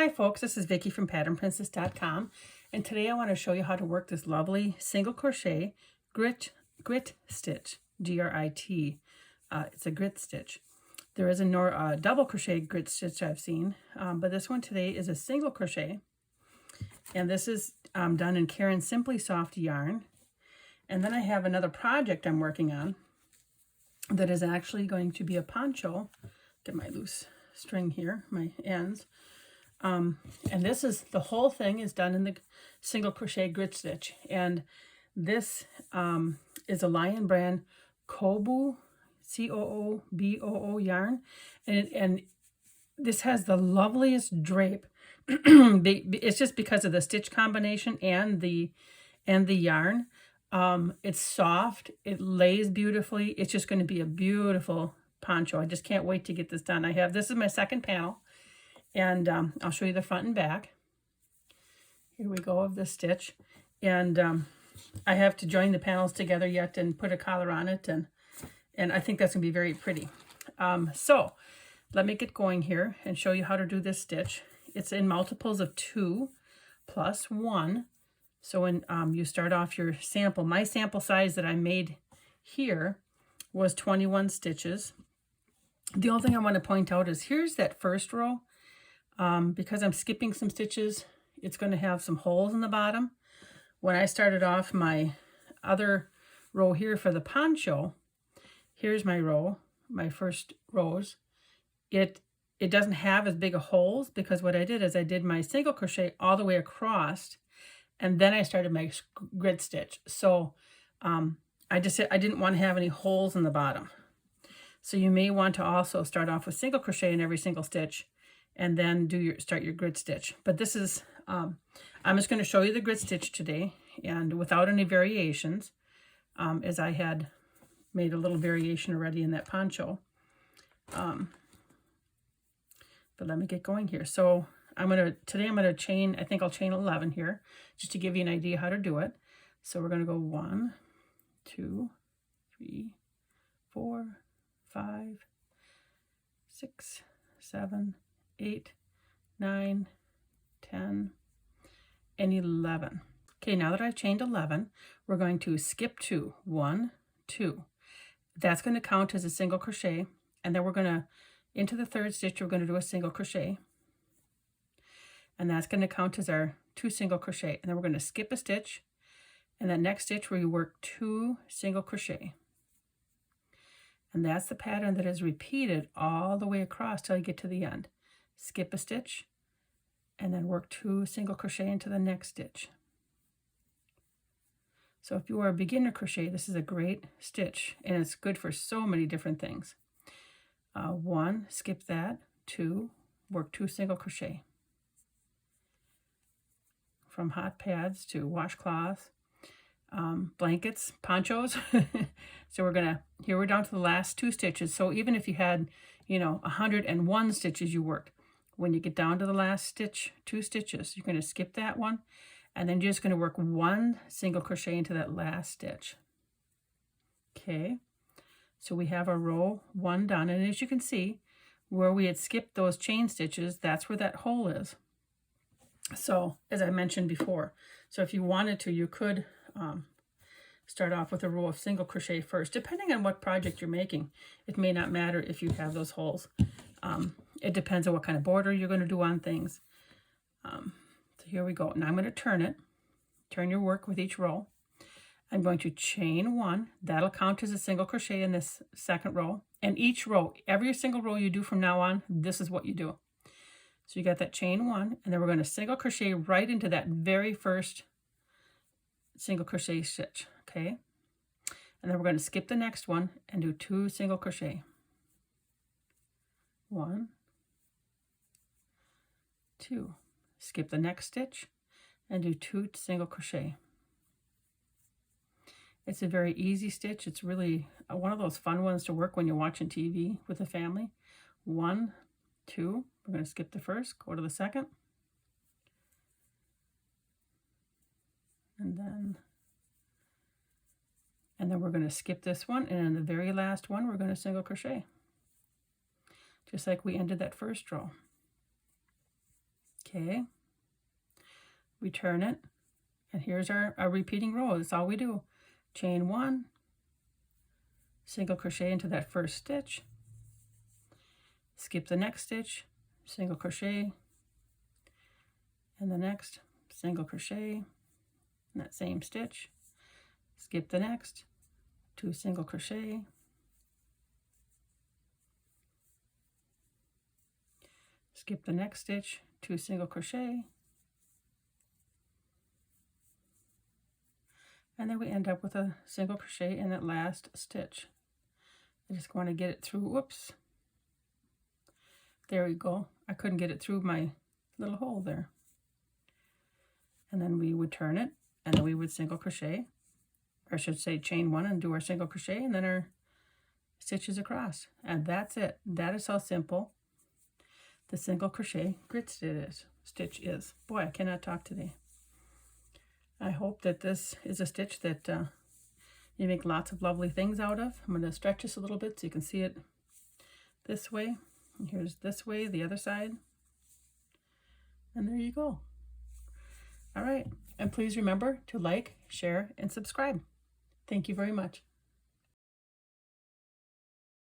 Hi folks, this is Vicki from patternprincess.com, and today I want to show you how to work this lovely single crochet grit stitch, G-R-I-T. It's a grit stitch. There is a double crochet grit stitch I've seen, but this one today is a single crochet, and this is done in Karen's Simply Soft yarn. And then I have another project I'm working on that is actually going to be a poncho. Get my loose string here, my ends. And this is, the whole thing is done in the single crochet grit stitch. And this is a Lion Brand Kobo, C-O-O-B-O-O yarn. And this has the loveliest drape. It's just because of the stitch combination and the yarn. It's soft, it lays beautifully. It's just going to be a beautiful poncho. I just can't wait to get this done. This is my second panel. And I'll show you the front and back. Here we go of the stitch. And I have to join the panels together yet and put a collar on it. And I think that's going to be very pretty. So let me get going here and show you how to do this stitch. It's in multiples of 2 plus 1. So when you start off your sample, my sample size that I made here was 21 stitches. The only thing I want to point out is here's that first row. Because I'm skipping some stitches, it's going to have some holes in the bottom. When I started off my other row here for the poncho, here's my row, my first rows. It doesn't have as big of holes because what I did is I did my single crochet all the way across, and then I started my grit stitch. So I didn't want to have any holes in the bottom. So you may want to also start off with single crochet in every single stitch, and then start your grit stitch. But this is, I'm just going to show you the grit stitch today, and without any variations, as I had made a little variation already in that poncho. But let me get going here. So today I'm going to chain, I think I'll chain 11 here, just to give you an idea how to do it. So we're going to go 1, 2, 3, 4, 5, 6, 7, 8, 9, 10, and 11. Okay, now that I've chained 11, we're going to skip 2. 1, 2. That's going to count as a single crochet, and then we're going to, into the third stitch, we're going to do a single crochet. And that's going to count as our 2 single crochet. And then we're going to skip a stitch, and that next stitch where you work 2 single crochet. And that's the pattern that is repeated all the way across till you get to the end. Skip a stitch, and then work 2 single crochet into the next stitch. So if you are a beginner crochet, this is a great stitch, and it's good for so many different things. 1, skip that. 2, work 2 single crochet. From hot pads to washcloths, blankets, ponchos. So here we're down to the last 2 stitches. So even if you had, 101 stitches you worked, when you get down to the last stitch, 2 stitches, you're going to skip that one, and then you're just going to work 1 single crochet into that last stitch. Okay, so we have our row 1 done, and as you can see, where we had skipped those chain stitches, that's where that hole is. So as I mentioned before, so if you wanted to, you could start off with a row of single crochet first. Depending on what project you're making, it may not matter if you have those holes. It depends on what kind of border you're going to do on things. So here we go. Now I'm going to turn your work with each row. I'm going to chain 1. That'll count as a single crochet in this second row. And each row, every single row you do from now on, this is what you do. So you got that chain 1, and then we're going to single crochet right into that very first single crochet stitch, okay? And then we're going to skip the next one and do 2 single crochet. 1, 2. Skip the next stitch and do 2 single crochet. It's a very easy stitch. It's really one of those fun ones to work when you're watching TV with the family. 1, 2. We're going to skip the first, go to the second. And then we're going to skip this one, and in the very last one, we're going to single crochet. Just like we ended that first row. Okay, we turn it, and here's our repeating row. That's all we do. Chain 1, single crochet into that first stitch, skip the next stitch, single crochet, and the next, single crochet in that same stitch, skip the next, 2 single crochet, skip the next stitch, 2 single crochet, and then we end up with a single crochet in that last stitch. I just want to get it through. Whoops, there we go. I couldn't get it through my little hole there. And then we would turn it, and then we would single crochet, or I should say chain 1 and do our single crochet, and then our stitches across. And that's it. That is how simple the single crochet grit stitch is. Boy, I cannot talk today. I hope that this is a stitch that you make lots of lovely things out of. I'm going to stretch this a little bit so you can see it this way. And here's this way, the other side. And there you go. All right, and please remember to like, share, and subscribe. Thank you very much.